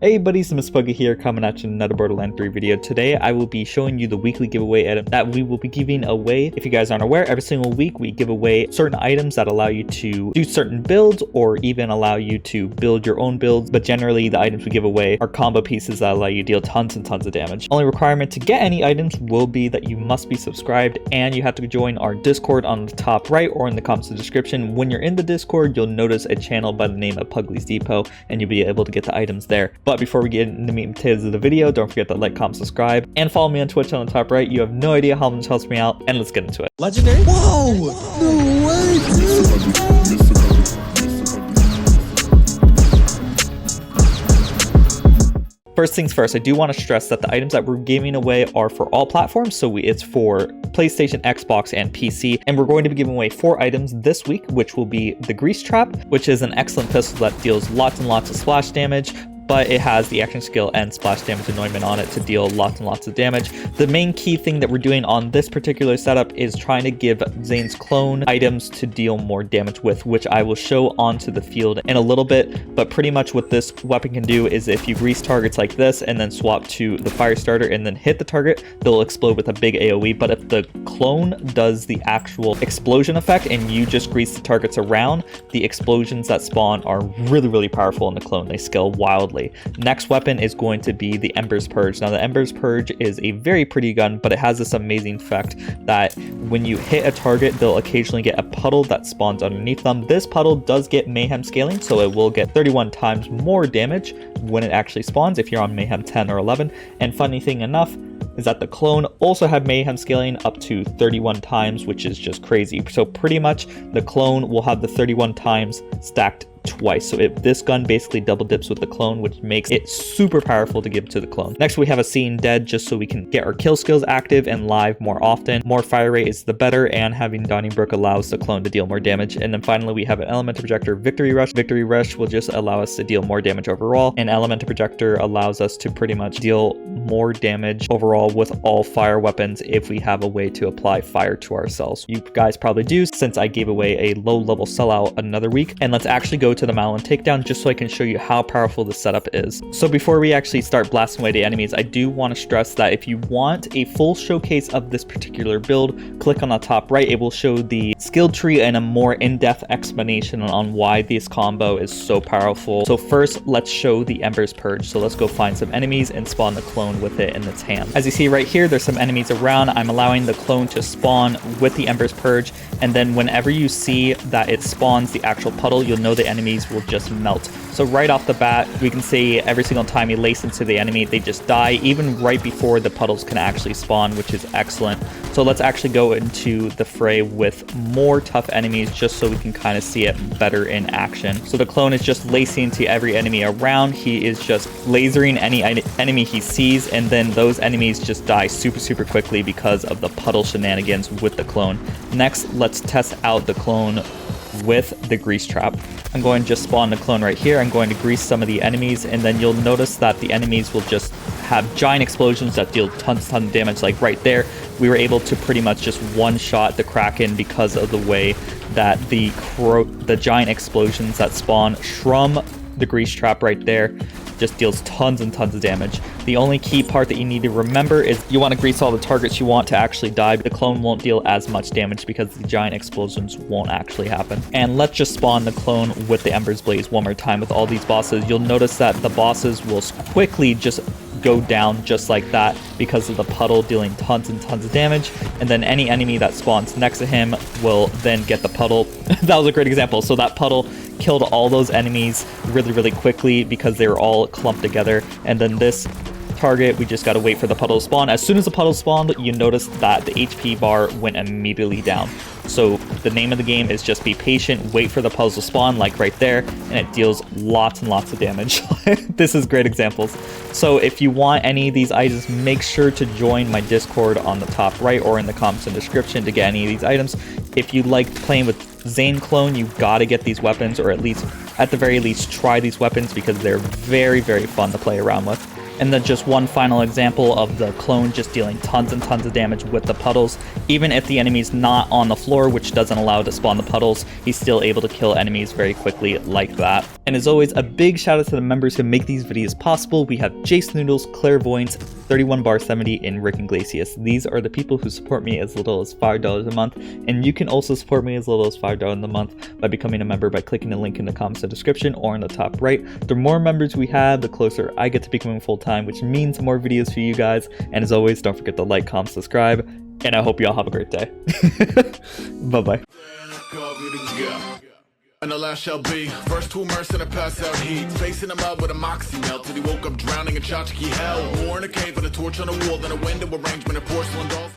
Hey buddies, Miss Pugly here, coming at you in another Borderlands 3 video. Today I will be showing you the weekly giveaway item that we will be giving away. If you guys aren't aware, every single week we give away certain items that allow you to do certain builds or even allow you to build your own builds. But generally the items we give away are combo pieces that allow you to deal tons and tons of damage. Only requirement to get any items will be that you must be subscribed and you have to join our Discord on the top right or in the comments description. When you're in the Discord, you'll notice a channel by the name of Pugly's Depot and you'll be able to get the items there. But before we get into the meat and potatoes of the video, don't forget to like, comment, subscribe, and follow me on Twitch on the top right. You have no idea how much helps me out, and let's get into it. Legendary? Whoa! No way, dude! First things first, I do want to stress that the items that we're giving away are for all platforms, so it's for PlayStation, Xbox, and PC, and we're going to be giving away 4 items this week, which will be the Grease Trap, which is an excellent pistol that deals lots and lots of splash damage, but it has the action skill and splash damage anointment on it to deal lots and lots of damage. The main key thing that we're doing on this particular setup is trying to give Zane's clone items to deal more damage with, which I will show onto the field in a little bit. But pretty much what this weapon can do is if you grease targets like this and then swap to the fire starter and then hit the target, they'll explode with a big AoE. But if the clone does the actual explosion effect and you just grease the targets around, the explosions that spawn are really powerful in the clone. They scale wildly. Next weapon is going to be the Embers Purge. Now the Embers Purge is a very pretty gun, but it has this amazing effect that when you hit a target, they'll occasionally get a puddle that spawns underneath them. This puddle does get mayhem scaling, so it will get 31 times more damage when it actually spawns if you're on mayhem 10 or 11. And funny thing enough is that the clone also have mayhem scaling up to 31 times, which is just crazy. So pretty much the clone will have the 31 times stacked twice. So this gun basically double dips with the clone, which makes it super powerful to give to the clone. Next we have a Seein dead, just so we can get our kill skills active and live more often. More fire rate is the better, and having Donnybrook allows the clone to deal more damage. And then finally we have an Elemental Projector Victory Rush. Victory Rush will just allow us to deal more damage overall, and Elemental Projector allows us to pretty much deal more damage overall with all fire weapons if we have a way to apply fire to ourselves. You guys probably do, since I gave away a low level sellout another week. And let's actually go to the Malin takedown just so I can show you how powerful the setup is. So before we actually start blasting away the enemies, I do want to stress that if you want a full showcase of this particular build, click on the top right. It will show the skill tree and a more in-depth explanation on why this combo is so powerful. So first, let's show the Embers Purge. So let's go find some enemies and spawn the clone with it in its hand. As you see right here, there's some enemies around. I'm allowing the clone to spawn with the Embers Purge, and then whenever you see that it spawns the actual puddle, you'll know the enemies will just melt. So right off the bat, we can see every single time you lace into the enemy, they just die, even right before the puddles can actually spawn, which is excellent. So let's actually go into the fray with more tough enemies just so we can kind of see it better in action. So the clone is just lacing to every enemy around. He is just lasering any enemy he sees, and then those enemies just die super quickly because of the puddle shenanigans with the clone. Next, let's test out the clone with the Grease Trap. I'm going to just spawn the clone right here. I'm going to grease some of the enemies, and then you'll notice that the enemies will just have giant explosions that deal tons of damage. Like right there, we were able to pretty much just one-shot the Kraken because of the way that the giant explosions that spawn from the Grease Trap right there just deals tons and tons of damage. The only key part that you need to remember is you want to grease all the targets you want to actually die. The clone won't deal as much damage because the giant explosions won't actually happen. And let's just spawn the clone with the Embers Blaze one more time with all these bosses. You'll notice that the bosses will quickly just go down just like that because of the puddle dealing tons and tons of damage, and then any enemy that spawns next to him will then get the puddle. That was a great example. So that puddle killed all those enemies really quickly because they were all clumped together, and then this target, we just got to wait for the puddle to spawn. As soon as the puddle spawned, you notice that the HP bar went immediately down. So the name of the game is just be patient, wait for the puddles to spawn, like right there, and it deals lots and lots of damage. This is great examples. So if you want any of these items, make sure to join my Discord on the top right or in the comments and description to get any of these items. If you like playing with Zane clone, you gotta get these weapons, or at the very least try these weapons, because they're very fun to play around with. And then just one final example of the clone just dealing tons and tons of damage with the puddles. Even if the enemy's not on the floor, which doesn't allow it to spawn the puddles, he's still able to kill enemies very quickly like that. And as always, a big shout out to the members who make these videos possible. We have Jace Noodles, Clairvoyance, 31bar70, and Rick Iglesias. These are the people who support me as little as $5 a month, and you can also support me as little as $5 a month by becoming a member by clicking the link in the comments and description or in the top right. The more members we have, the closer I get to becoming full-time, which means more videos for you guys. And as always, don't forget to like, comment, subscribe, and I hope you all have a great day. Bye-bye. And the last shall be first to immerse in a pass out heat, facing him out with a moxie melt till he woke up drowning in tchotchke hell. War in a cave with a torch on a wall, then a window arrangement of porcelain dolls.